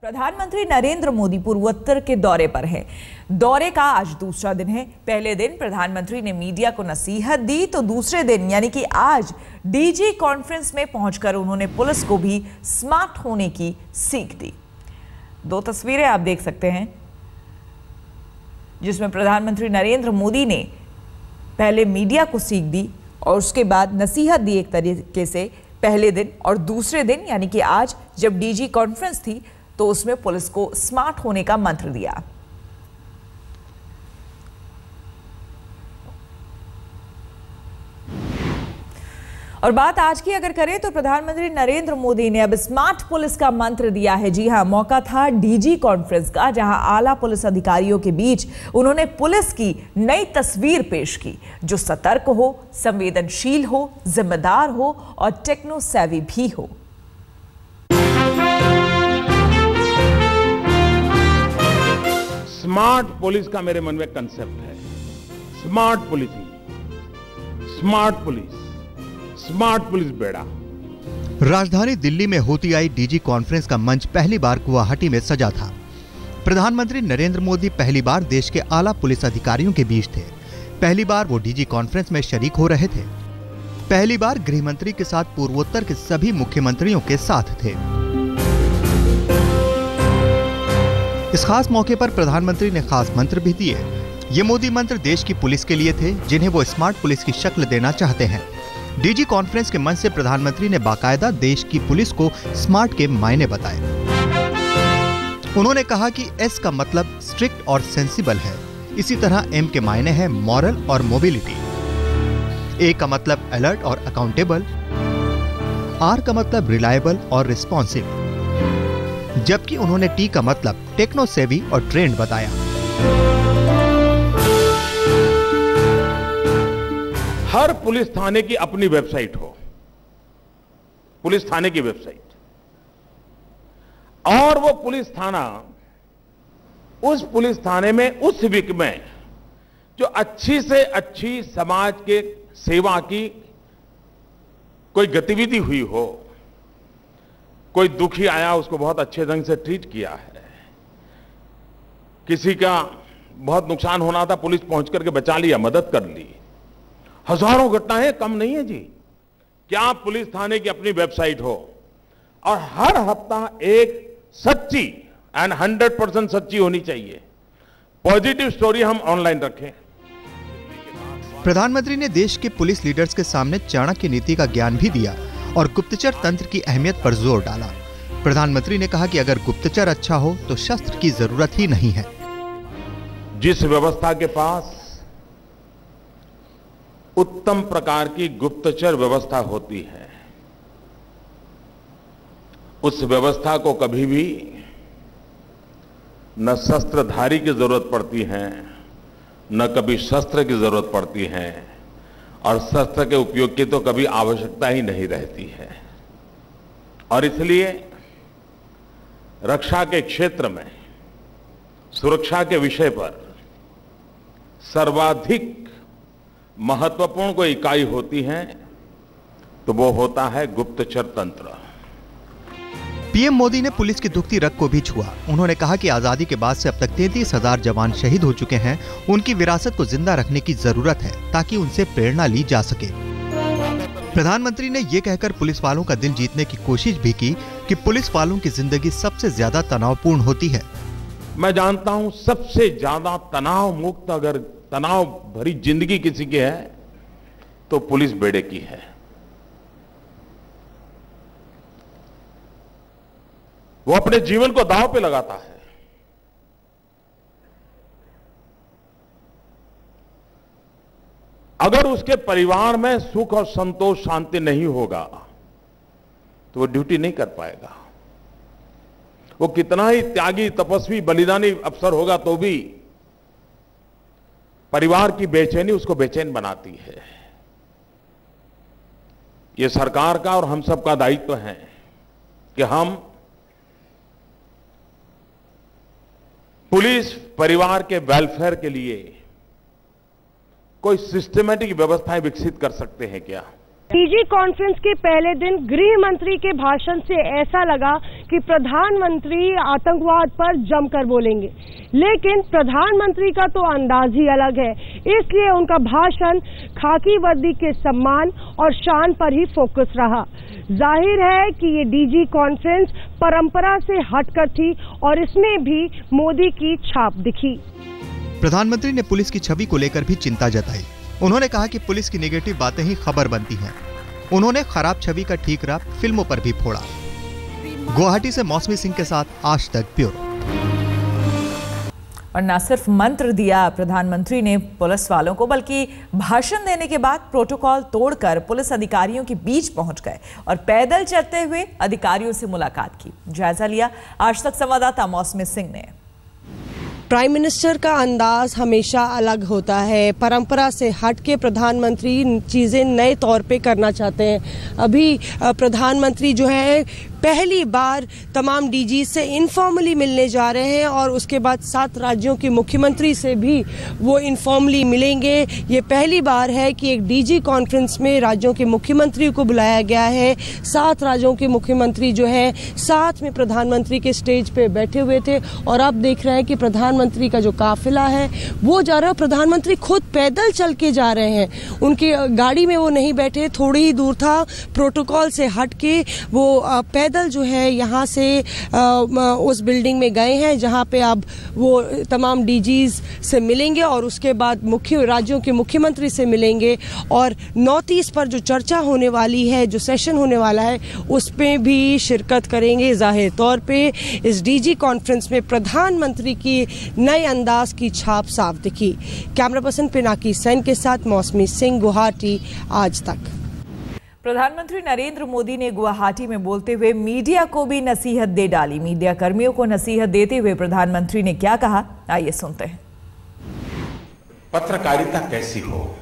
प्रधानमंत्री नरेंद्र मोदी पूर्वोत्तर के दौरे पर हैं। दौरे का आज दूसरा दिन है। पहले दिन प्रधानमंत्री ने मीडिया को नसीहत दी तो दूसरे दिन यानी कि आज डीजी कॉन्फ्रेंस में पहुंचकर उन्होंने पुलिस को भी स्मार्ट होने की सीख दी। दो तस्वीरें आप देख सकते हैं जिसमें प्रधानमंत्री नरेंद्र मोदी ने पहले मीडिया को सीख दी और उसके बाद नसीहत दी एक तरीके से पहले दिन, और दूसरे दिन यानी कि आज जब डीजी कॉन्फ्रेंस थी तो उसमें पुलिस को स्मार्ट होने का मंत्र दिया। और बात आज की अगर करें तो प्रधानमंत्री नरेंद्र मोदी ने अब स्मार्ट पुलिस का मंत्र दिया है। जी हां, मौका था डीजी कॉन्फ्रेंस का जहां आला पुलिस अधिकारियों के बीच उन्होंने पुलिस की नई तस्वीर पेश की जो सतर्क हो, संवेदनशील हो, जिम्मेदार हो और टेक्नो सेवी भी हो। स्मार्ट पुलिस का मेरे मन में कंसेप्ट है। Smart policing, smart police, smart police बेड़ा। राजधानी दिल्ली में होती आई डीजी कॉन्फ्रेंस का मंच पहली बार गुवाहाटी में सजा था। प्रधानमंत्री नरेंद्र मोदी पहली बार देश के आला पुलिस अधिकारियों के बीच थे। पहली बार वो डीजी कॉन्फ्रेंस में शरीक हो रहे थे। पहली बार गृह मंत्री के साथ पूर्वोत्तर के सभी मुख्यमंत्रियों के साथ थे। इस खास मौके पर प्रधानमंत्री ने खास मंत्र भी दिए। ये मोदी मंत्र देश की पुलिस के लिए थे जिन्हें वो स्मार्ट पुलिस की शक्ल देना चाहते हैं। डीजी कॉन्फ्रेंस के मंच से प्रधानमंत्री ने बाकायदा देश की पुलिस को स्मार्ट के मायने बताए। उन्होंने कहा कि एस का मतलब स्ट्रिक्ट और सेंसिबल है, इसी तरह एम के मायने हैं मॉरल और मोबिलिटी, ए का मतलब अलर्ट और अकाउंटेबल, आर का मतलब रिलायबल और रिस्पॉन्सिव, जबकि उन्होंने टी का मतलब टेक्नो सेवी और ट्रेंड बताया। हर पुलिस थाने की अपनी वेबसाइट हो, पुलिस थाने की वेबसाइट, और वो पुलिस थाना उस पुलिस थाने में उस वीक में जो अच्छी से अच्छी समाज के सेवा की कोई गतिविधि हुई हो, कोई दुखी आया उसको बहुत अच्छे ढंग से ट्रीट किया है, किसी का बहुत नुकसान होना था पुलिस पहुंच करके बचा लिया, मदद कर ली। हजारों घटनाएं कम नहीं है जी। क्या पुलिस थाने की अपनी वेबसाइट हो और हर हफ्ता एक सच्ची एंड 100% सच्ची होनी चाहिए पॉजिटिव स्टोरी हम ऑनलाइन रखें। प्रधानमंत्री ने देश के पुलिस लीडर्स के सामने चाणक्य नीति का ज्ञान भी दिया और गुप्तचर तंत्र की अहमियत पर जोर डाला। प्रधानमंत्री ने कहा कि अगर गुप्तचर अच्छा हो तो शस्त्र की जरूरत ही नहीं है। जिस व्यवस्था के पास उत्तम प्रकार की गुप्तचर व्यवस्था होती है उस व्यवस्था को कभी भी न शस्त्रधारी की जरूरत पड़ती है न कभी शस्त्र की जरूरत पड़ती है और शस्त्र के उपयोग की तो कभी आवश्यकता ही नहीं रहती है। और इसलिए रक्षा के क्षेत्र में सुरक्षा के विषय पर सर्वाधिक महत्वपूर्ण कोई इकाई होती है तो वो होता है गुप्तचर तंत्र। पीएम मोदी ने पुलिस की दुखती रग को भी छुआ। उन्होंने कहा कि आजादी के बाद से अब तक 33,000 जवान शहीद हो चुके हैं। उनकी विरासत को जिंदा रखने की जरूरत है ताकि उनसे प्रेरणा ली जा सके। प्रधानमंत्री ने ये कहकर पुलिस वालों का दिल जीतने की कोशिश भी की कि पुलिस वालों की जिंदगी सबसे ज्यादा तनावपूर्ण होती है। मैं जानता हूं सबसे ज्यादा तनाव मुक्त अगर तनाव भरी जिंदगी किसी की है तो पुलिस बेड़े की है। वो अपने जीवन को दांव पे लगाता है। अगर उसके परिवार में सुख और संतोष शांति नहीं होगा तो वो ड्यूटी नहीं कर पाएगा। वो कितना ही त्यागी तपस्वी बलिदानी अफसर होगा तो भी परिवार की बेचैनी उसको बेचैन बनाती है। ये सरकार का और हम सबका दायित्व है कि हम पुलिस परिवार के वेलफेयर के लिए कोई सिस्टमैटिक व्यवस्थाएं विकसित कर सकते हैं क्या। डीजी कॉन्फ्रेंस के पहले दिन गृह मंत्री के भाषण से ऐसा लगा कि प्रधानमंत्री आतंकवाद पर जमकर बोलेंगे, लेकिन प्रधानमंत्री का तो अंदाज ही अलग है। इसलिए उनका भाषण खाकी वर्दी के सम्मान और शान पर ही फोकस रहा। जाहिर है कि ये डीजी कॉन्फ्रेंस परंपरा से हटकर थी और इसमें भी मोदी की छाप दिखी। प्रधानमंत्री ने पुलिस की छवि को लेकर भी चिंता जताई। उन्होंने कहा कि पुलिस की नेगेटिव बातें ही खबर बनती हैं। उन्होंने खराब छवि का ठीकरा फिल्मों पर भी फोड़ा। गुवाहाटी से मौसमी सिंह के साथ आज तक ब्यूरो। और न सिर्फ मंत्र दिया प्रधानमंत्री ने पुलिस वालों को, बल्कि भाषण देने के बाद प्रोटोकॉल तोड़कर पुलिस अधिकारियों के बीच पहुंच गए और पैदल चलते हुए अधिकारियों से मुलाकात की। जायजा लिया आज तक संवाददाता मौसमी सिंह ने। प्राइम मिनिस्टर का अंदाज हमेशा अलग होता है। परंपरा से हट के प्रधानमंत्री चीज़ें नए तौर पे करना चाहते हैं। अभी प्रधानमंत्री जो है पहली बार तमाम डीजी से इनफॉर्मली मिलने जा रहे हैं और उसके बाद 7 राज्यों के मुख्यमंत्री से भी वो इनफॉर्मली मिलेंगे। ये पहली बार है कि एक डीजी कॉन्फ्रेंस में राज्यों के मुख्यमंत्री को बुलाया गया है। 7 राज्यों के मुख्यमंत्री जो है साथ में प्रधानमंत्री के स्टेज पे बैठे हुए थे और अब देख रहे हैं कि प्रधानमंत्री का जो काफिला है वो जा रहा है। प्रधानमंत्री खुद पैदल चल के जा रहे हैं। उनकी गाड़ी में वो नहीं बैठे, थोड़ी ही दूर था, प्रोटोकॉल से हट के वो पैदल जो है यहाँ से उस बिल्डिंग में गए हैं जहाँ पे अब वो तमाम डीजीज से मिलेंगे और उसके बाद मुख्य राज्यों के मुख्यमंत्री से मिलेंगे और नॉर्थ ईस्ट पर जो चर्चा होने वाली है, जो सेशन होने वाला है, उसमें भी शिरकत करेंगे। जाहिर तौर पे इस डीजी कॉन्फ्रेंस में प्रधानमंत्री की नए अंदाज की छाप साफ दिखी। कैमरा पर्सन पिनाकी सेन के साथ मौसमी सिंह, गुवाहाटी आज तक। प्रधानमंत्री नरेंद्र मोदी ने गुवाहाटी में बोलते हुए मीडिया को भी नसीहत दे डाली। मीडिया कर्मियों को नसीहत देते हुए प्रधानमंत्री ने क्या कहा, आइए सुनते हैं। पत्रकारिता कैसी हो,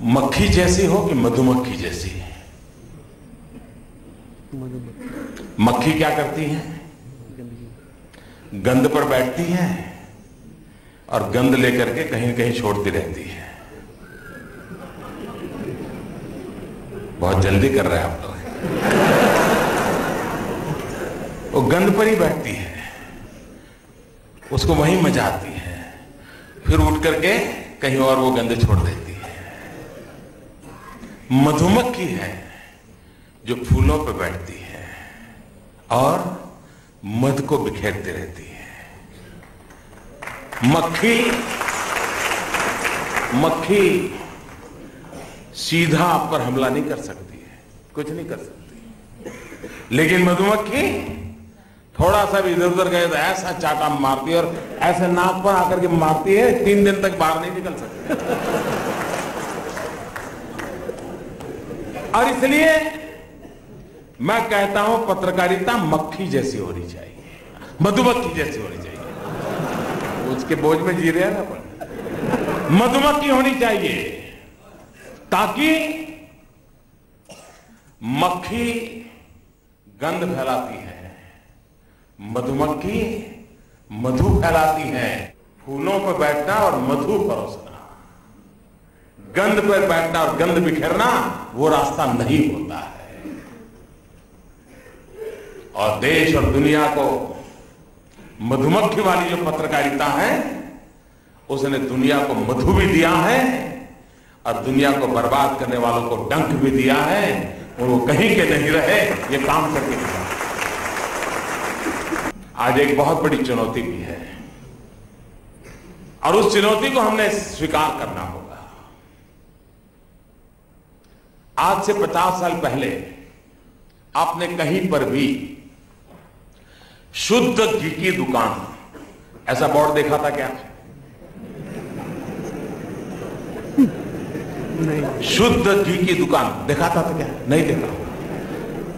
मक्खी जैसी हो कि मधुमक्खी जैसी? मक्खी क्या करती है? गंद पर बैठती है और गंद लेकर के कहीं कहीं छोड़ती रहती है। बहुत जल्दी कर रहे हैं आप लोग। वो गंद पर ही बैठती है, उसको वहीं मजा आती है, फिर उठ करके कहीं और वो गंद छोड़ देती है। मधुमक्खी है जो फूलों पर बैठती है और मध को बिखेरती रहती है। मक्खी सीधा आप पर हमला नहीं कर सकती है, कुछ नहीं कर सकती, लेकिन मधुमक्खी थोड़ा सा भी इधर उधर गए तो ऐसा चाटा मारती है और ऐसे नाक पर आकर के मारती है, 3 दिन तक बाहर नहीं निकल सकती। और इसलिए मैं कहता हूं पत्रकारिता मक्खी जैसी होनी चाहिए, मधुमक्खी जैसी होनी चाहिए। उसके बोझ में जी रहे हैं ना अपन। मधुमक्खी होनी चाहिए ताकि मक्खी गंध फैलाती है, मधुमक्खी मधु फैलाती है। फूलों पर बैठना और मधु परोसना, गंध पर बैठना और गंध बिखेरना वो रास्ता नहीं होता है। और देश और दुनिया को मधुमक्खी वाली जो पत्रकारिता है, उसने दुनिया को मधु भी दिया है और दुनिया को बर्बाद करने वालों को डंक भी दिया है, और वो कहीं के नहीं रहे, ये काम करके दिया। आज एक बहुत बड़ी चुनौती भी है और उस चुनौती को हमने स्वीकार करना होगा। आज से 50 साल पहले आपने कहीं पर भी शुद्ध घी की दुकान ऐसा बोर्ड देखा था क्या? नहीं। शुद्ध घी की दुकान देखा था क्या? नहीं देखा।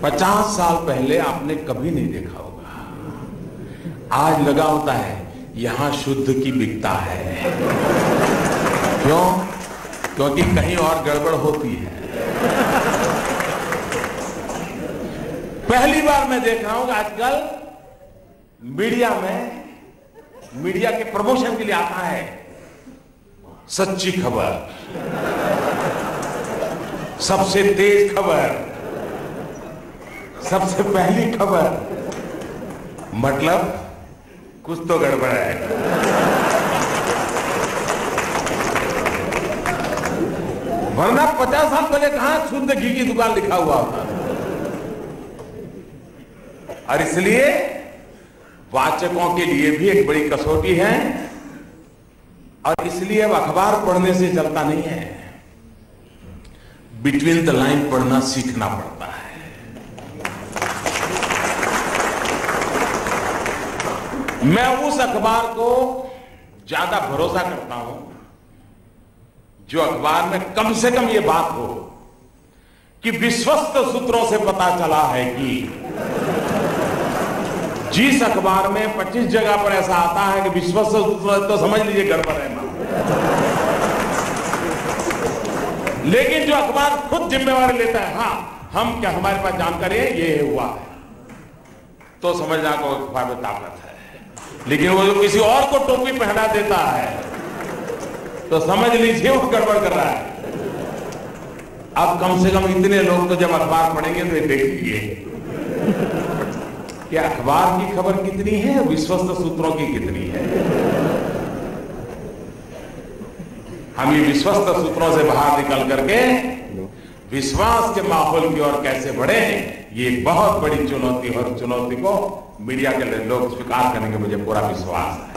50 साल पहले आपने कभी नहीं देखा होगा। आज लगा होता है यहां शुद्ध की बिकता है। क्यों? क्योंकि कहीं और गड़बड़ होती है। पहली बार मैं देख रहा हूं कि आजकल मीडिया में, मीडिया के प्रमोशन के लिए आता है सच्ची खबर, सबसे तेज खबर, सबसे पहली खबर, मतलब कुछ तो गड़बड़ है। वरना 50 साल पहले कहां शुद्ध घी की दुकान लिखा हुआ होता। और इसलिए वाचकों के लिए भी एक बड़ी कसौटी है, और इसलिए अब अखबार पढ़ने से चलता नहीं है, बिटवीन द लाइन पढ़ना सीखना पड़ता है। मैं उस अखबार को ज्यादा भरोसा करता हूं जो अखबार में कम से कम यह बात हो कि विश्वस्त सूत्रों से पता चला है कि जिस अखबार में 25 जगह पर ऐसा आता है कि विश्वस्त सूत्र, तो समझ लीजिए गड़बड़ है ना। लेकिन जो अखबार खुद जिम्मेवारी लेता है, हाँ हम क्या, हमारे पास जानकारी है, ये हुआ है, तो समझना को अखबार में ताकत है। लेकिन वो जो किसी और को टोपी पहना देता है, तो समझ लीजिए वो गड़बड़ कर रहा है। अब कम से कम इतने लोग तो जब अखबार पढ़ेंगे तो देखिए कि अखबार की खबर कितनी है, विश्वस्त सूत्रों की कितनी है। हम ये विश्वस्त सूत्रों से बाहर निकल करके विश्वास के माहौल की ओर कैसे बढ़े, ये बहुत बड़ी चुनौती, और चुनौती को मीडिया के लोग स्वीकार करने के मुझे पूरा विश्वास है।